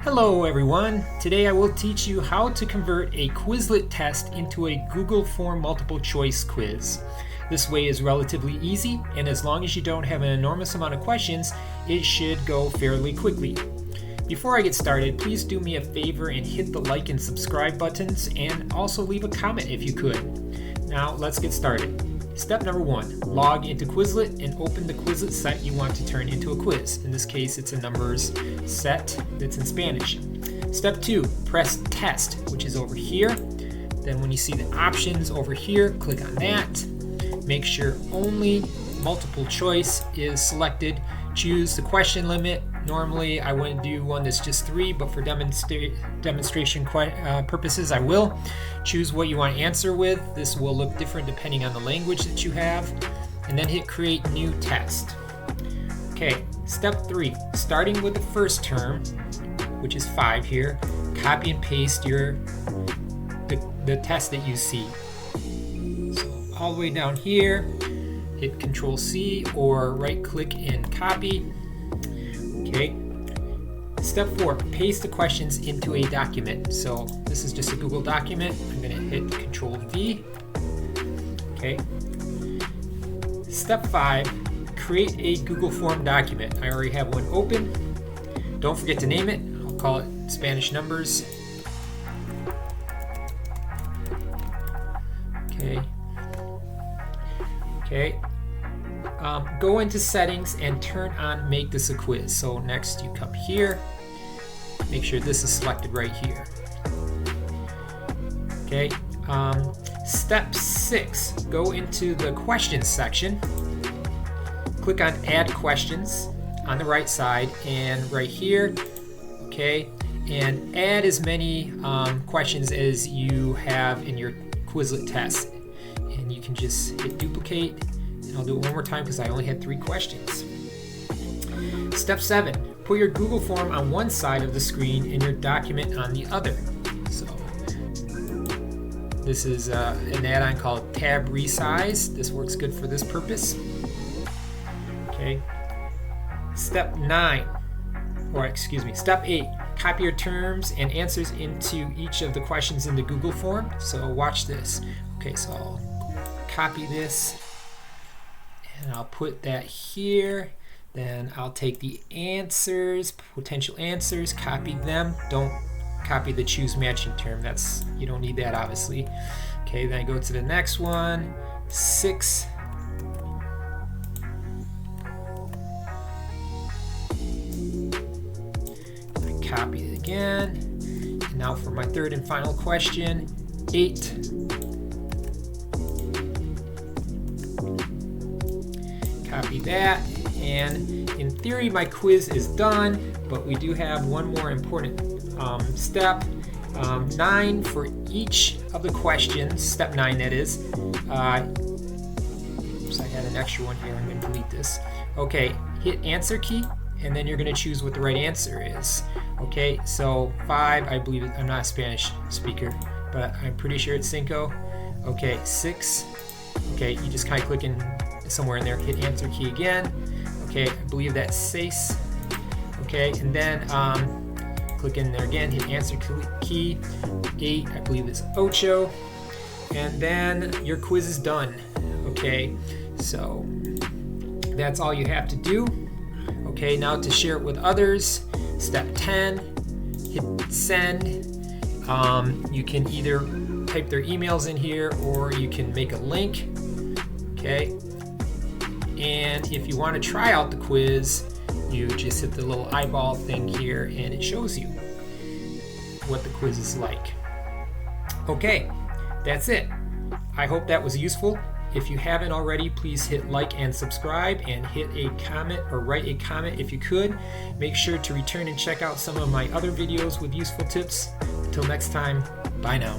Hello everyone! Today I will teach you how to convert a Quizlet test into a Google Form multiple choice quiz. This way is relatively easy, and as long as you don't have an enormous amount of questions, it should go fairly quickly. Before I get started, please do me a favor and hit the like and subscribe buttons, and also leave a comment if you could. Now let's get started. Step number 1, log into Quizlet and open the Quizlet set you want to turn into a quiz. In this case, it's a numbers set that's in Spanish. Step 2, press test, which is over here. Then when you see the options over here, click on that. Make sure only multiple choice is selected. Choose the question limit. Normally I wouldn't do one that's just 3, but for demonstration purposes I will. Choose what you want to answer with. This will look different depending on the language that you have. And then hit create new test. Okay, step 3, starting with the first term, which is 5 here, copy and paste the test that you see. So all the way down here, hit Control C or right click and copy. Okay. Step 4, paste the questions into a document. So this is just a Google document. I'm going to hit Control V. Okay. Step 5, create a Google Form document. I already have one open. Don't forget to name it. I'll call it Spanish numbers. Okay. Okay. Go into settings and turn on make this a quiz. So next you come here, make sure this is selected right here. Okay. Step 6, go into the questions section, click on add questions on the right side and right here. Okay, and add as many questions as you have in your Quizlet test, and you can just hit duplicate. And I'll do it one more time because I only had 3 questions. Step 7, put your Google form on one side of the screen and your document on the other. So this is an add-on called Tab Resize. This works good for this purpose. Okay. Step 8, copy your terms and answers into each of the questions in the Google form. So watch this. Okay, so I'll copy this. And I'll put that here. Then I'll take the answers, potential answers, copy them. Don't copy the choose matching term. You don't need that, obviously. Okay, then I go to the next one, 6. I copy it again. And now for my third and final question, 8. Copy that, and in theory my quiz is done, but we do have one more important step. 9 for each of the questions, step 9 that is. Oops, I had an extra one here, I'm going to delete this. Okay, hit answer key, and then you're going to choose what the right answer is. Okay, so 5, I believe, I'm not a Spanish speaker, but I'm pretty sure it's cinco. Okay, 6, okay, you just kind of click in somewhere in there, hit answer key again. Okay, I believe that's 6. Okay, and then click in there again, hit answer key. 8, I believe is ocho. And then your quiz is done. Okay, so that's all you have to do. Okay, now to share it with others, step 10, hit send. You can either type their emails in here or you can make a link. Okay. And if you want to try out the quiz, you just hit the little eyeball thing here and it shows you what the quiz is like. Okay, that's it. I hope that was useful. If you haven't already, please hit like and subscribe and hit a comment or write a comment if you could. Make sure to return and check out some of my other videos with useful tips. Until next time, bye now.